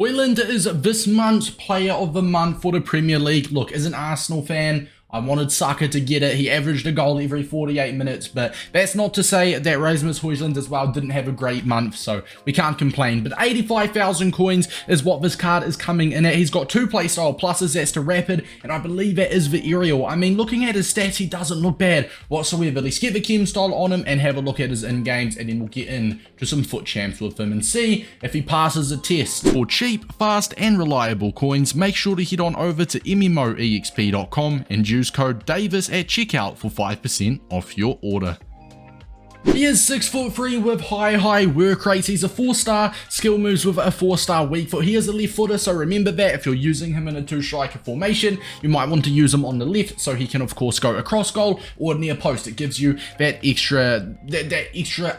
Hojlund is this month's Player of the Month for the Premier League. Look, as an Arsenal fan, I wanted Saka to get it. He averaged a goal every 48 minutes, but that's not to say that Rasmus Hojlund as well didn't have a great month, so we can't complain. But 85,000 coins is what this card is coming in at. He's got 2 playstyle pluses, that's the rapid, and I believe that is the aerial. I mean, looking at his stats, he doesn't look bad whatsoever. Let's get the chem style on him and have a look at his in-games, and then we'll get in to some foot champs with him and see if he passes the test. For cheap, fast, and reliable coins, make sure to head on over to MMOEXP.com and use code Davis at checkout for 5% off your order. He is 6'3" with high work rates. He's a 4-star, skill moves with a 4-star weak foot. He is a left footer, so remember that if you're using him in a 2-striker formation, you might want to use him on the left so he can of course go across goal or near post. It gives you that extra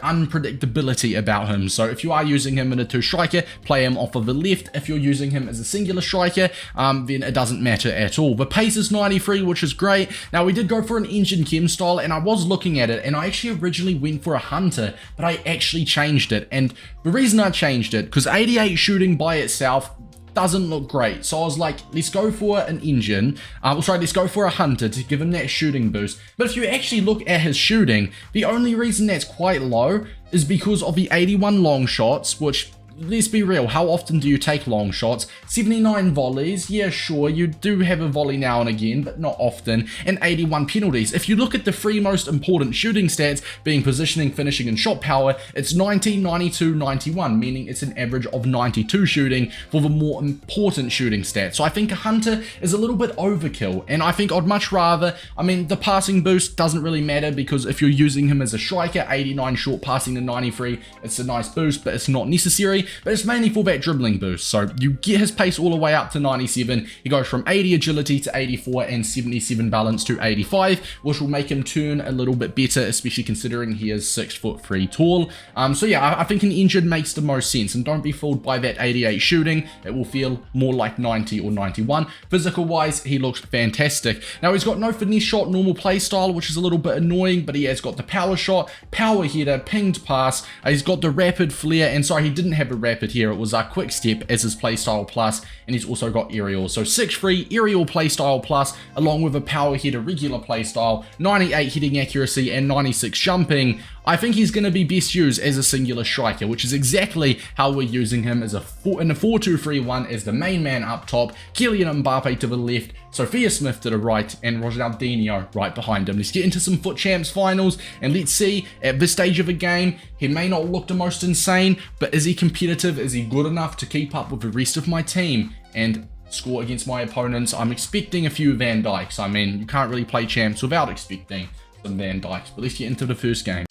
unpredictability about him. So if you are using him in a 2-striker, play him off of the left. If you're using him as a singular striker, then it doesn't matter at all. The pace is 93, which is great. Now we did go for an engine chem style, and I was looking at it, and I actually originally went for a hunter, but I actually changed it. And the reason I changed it, because 88 shooting by itself doesn't look great, so I was like, let's go for an engine, let's go for a hunter to give him that shooting boost. But if you actually look at his shooting, the only reason that's quite low is because of the 81 long shots, which, let's be real, how often do you take long shots? 79 volleys, yeah sure, you do have a volley now and again, but not often, and 81 penalties. If you look at the 3 most important shooting stats, being positioning, finishing, and shot power, it's 90, 92, 91, meaning it's an average of 92 shooting for the more important shooting stats. So I think a hunter is a little bit overkill, and I think I'd much rather, I mean, the passing boost doesn't really matter, because if you're using him as a striker, 89 short passing to 93, it's a nice boost, but it's not necessary. But it's mainly for that dribbling boost. So you get his pace all the way up to 97. He goes from 80 agility to 84 and 77 balance to 85, which will make him turn a little bit better, especially considering he is 6'3" tall. So yeah, I think an engine makes the most sense, and don't be fooled by that 88 shooting. It will feel more like 90 or 91. Physical wise, he looks fantastic. Now he's got no finesse shot, normal play style, which is a little bit annoying, but he has got the power shot, power header, pinged pass. He's got the rapid flare, and sorry, he didn't have a rapid here, it was a quick step as his playstyle plus, and he's also got aerial. So 6'3" aerial playstyle plus, along with a power header regular playstyle, 98 hitting accuracy and 96 jumping. I think he's going to be best used as a singular striker, which is exactly how we're using him as in a 4-2-3-1 as the main man up top, Kylian Mbappe to the left, Sophia Smith to the right, and Ronaldinho right behind him. Let's get into some FUT Champs finals, and let's see, at this stage of the game, he may not look the most insane, but is he competitive? Is he good enough to keep up with the rest of my team and score against my opponents? I'm expecting a few Van Dijks. I mean, you can't really play champs without expecting some Van Dijks, but let's get into the first game.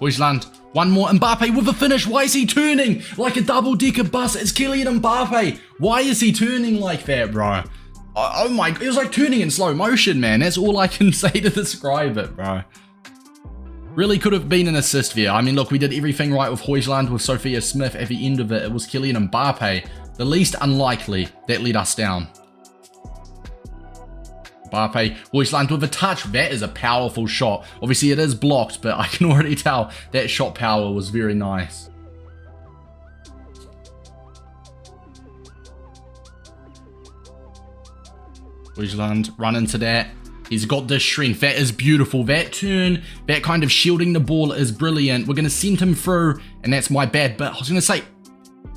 Hojlund, one more, Mbappe with a finish. Why is he turning like a double-decker bus? It's Kylian Mbappe. Why is he turning like that, bro? Oh my, it was like turning in slow motion, man. That's all I can say to describe it, bro. Really could have been an assist there. I mean, look, we did everything right with Hojlund, with Sophia Smith. At the end of it, it was Kylian Mbappe, the least unlikely, that let us down. Mbappe, Hojlund with a touch. That is a powerful shot. Obviously it is blocked, but I can already tell that shot power was very nice. Hojlund run into that. He's got this strength. That is beautiful. That turn, that kind of shielding the ball is brilliant. We're going to send him through, and that's my bad. But I was going to say,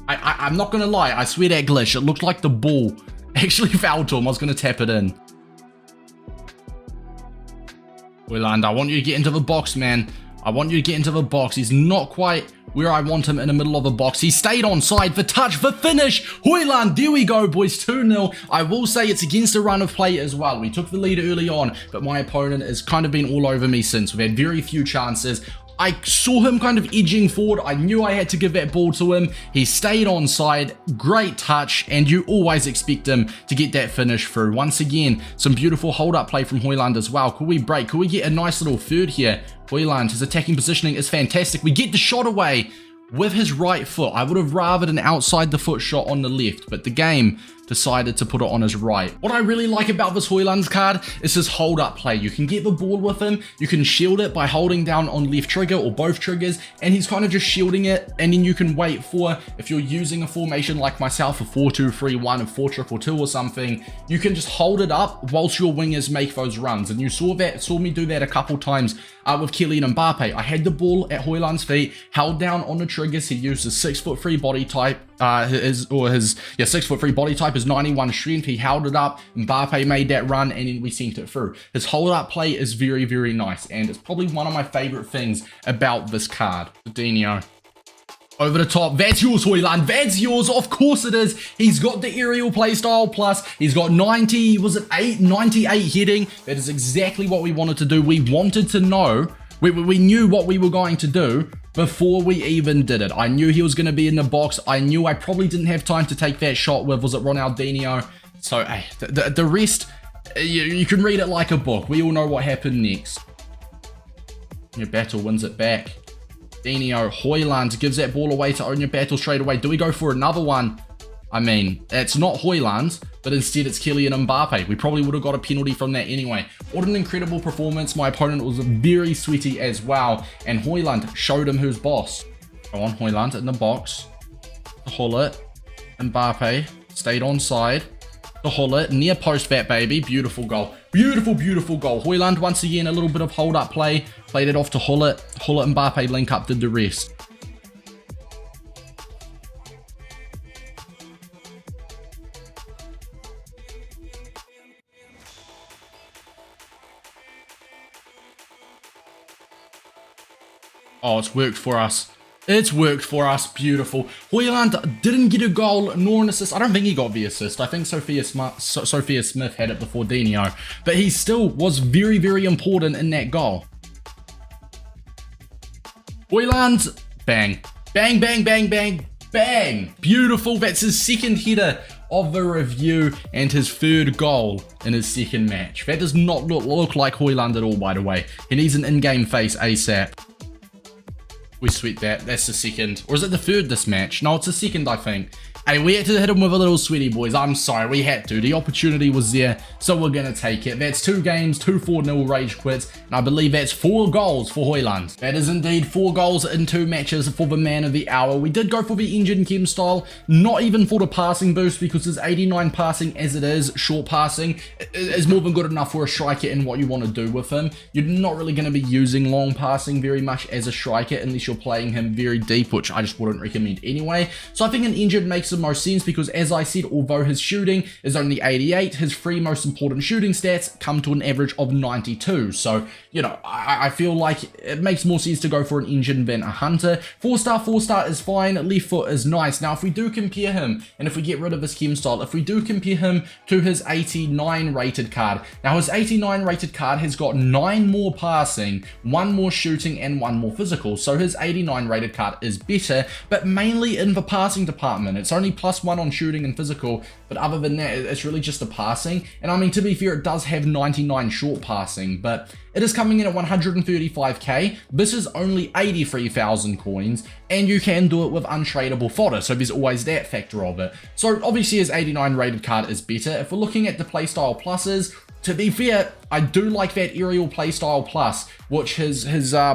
I'm not going to lie. I swear that glitch. It looked like the ball actually fell to him. I was going to tap it in. Hojlund, I want you to get into the box, man. I want you to get into the box. He's not quite where I want him in the middle of the box. He stayed onside. The touch, the finish. Hojlund, there we go, boys. 2-0. I will say it's against a run of play as well. We took the lead early on, but my opponent has kind of been all over me since. We've had very few chances. I saw him kind of edging forward. I knew I had to give that ball to him. He stayed onside. Great touch, and you always expect him to get that finish through. Once again, some beautiful hold-up play from Hojlund as well. Could we break? Could we get a nice little third here? Hojlund, his attacking positioning is fantastic. We get the shot away with his right foot. I would have rathered an outside the foot shot on the left, but the game decided to put it on his right. What I really like about this Hojlund's card is his hold up play. You can get the ball with him, you can shield it by holding down on left trigger or both triggers, and he's kind of just shielding it, and then you can wait for, if you're using a formation like myself, a 4-2-3-1, a 4-2-2 or something, you can just hold it up whilst your wingers make those runs. And you saw me do that a couple times with Kylian Mbappe. I had the ball at Hojlund's feet, held down on the triggers. He used his 6'3" body type, his 6'3" body type is 91 strength. He held it up, Mbappe made that run, and then we sent it through. His hold up play is very, very nice, and it's probably one of my favorite things about this card. Dino. Over the top, that's yours, Hojlund, that's yours, of course it is. He's got the aerial playstyle plus, he's got 98 hitting. That is exactly what we wanted to do. We wanted to know, we knew what we were going to do before we even did it. I knew he was going to be in the box. I knew I probably didn't have time to take that shot with, was it Ronaldinho? So, hey, the rest, you can read it like a book. We all know what happened next. Your battle wins it back. Dino, Hojlund gives that ball away to own your battle straight away. Do we go for another one? I mean, it's not Hojlund, but instead it's Kylian Mbappe. We probably would have got a penalty from that anyway. What an incredible performance. My opponent was very sweaty as well, and Hojlund showed him who's boss. Go on, Hojlund in the box. Hull it. Mbappe stayed onside. To Hull it, near post that baby. Beautiful goal. Beautiful, beautiful goal. Hojlund once again, a little bit of hold up play. Played it off to Hull it. Hull it, Mbappe link up, did the rest. Oh, it's worked for us. It's worked for us. Beautiful. Hojlund didn't get a goal nor an assist. I don't think he got the assist. I think Sophia Smith had it before Dino. But he still was very, very important in that goal. Hojlund. Bang. Bang, bang, bang, bang, bang. Beautiful. That's his second header of the review and his third goal in his second match. That does not look like Hojlund at all, by the way. He needs an in-game face ASAP. We sweet that. That's the second. Or is it the third this match? No, it's the second, I think. Hey, we had to hit him with a little sweaty, boys. I'm sorry, we had to. The opportunity was there, so we're going to take it. That's 2 games, 2 4-0 rage quits, and I believe that's 4 goals for Hojlund. That is indeed 4 goals in 2 matches for the man of the hour. We did go for the Ingame style, not even for the passing boost, because his 89 passing as it is, short passing, is more than good enough for a striker in what you want to do with him. You're not really going to be using long passing very much as a striker, unless you're playing him very deep, which I just wouldn't recommend anyway. So I think an injured makes the most sense, because as I said, although his shooting is only 88, his 3 most important shooting stats come to an average of 92. So, you know, I feel like it makes more sense to go for an engine than a hunter. 4-star is fine, left foot is nice. Now, if we do compare him, and if we get rid of his chem style, if we do compare him to his 89 rated card, now his 89 rated card has got 9 more passing, 1 more shooting, and 1 more physical. So his 89 rated card is better, but mainly in the passing department. It's only +1 on shooting and physical, but other than that, it's really just the passing. And I mean, to be fair, it does have 99 short passing, but it is coming in at 135k. This is only 83,000 coins, and you can do it with untradeable fodder, so there's always that factor of it. So obviously his 89 rated card is better. If we're looking at the playstyle pluses, to be fair, I do like that aerial playstyle plus, which his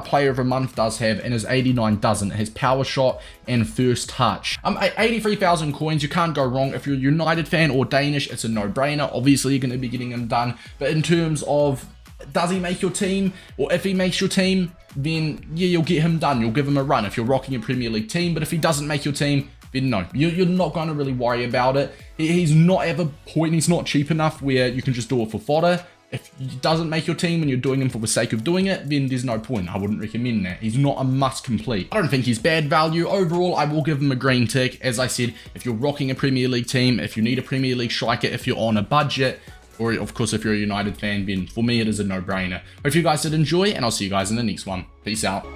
player of the month does have, and his 89 doesn't. His power shot and first touch. 83,000 coins, you can't go wrong. If you're a United fan or Danish, it's a no-brainer. Obviously, you're going to be getting him done. But in terms of, does he make your team? Or if he makes your team, then yeah, you'll get him done. You'll give him a run if you're rocking a Premier League team. But if he doesn't make your team, then no, you're not going to really worry about it. He's not at the point, he's not cheap enough where you can just do it for fodder. If he doesn't make your team and you're doing him for the sake of doing it, then there's no point. I wouldn't recommend that. He's not a must complete. I don't think he's bad value. Overall, I will give him a green tick. As I said, if you're rocking a Premier League team, if you need a Premier League striker, if you're on a budget, or of course, if you're a United fan, then for me, it is a no-brainer. Hope you guys did enjoy, and I'll see you guys in the next one. Peace out.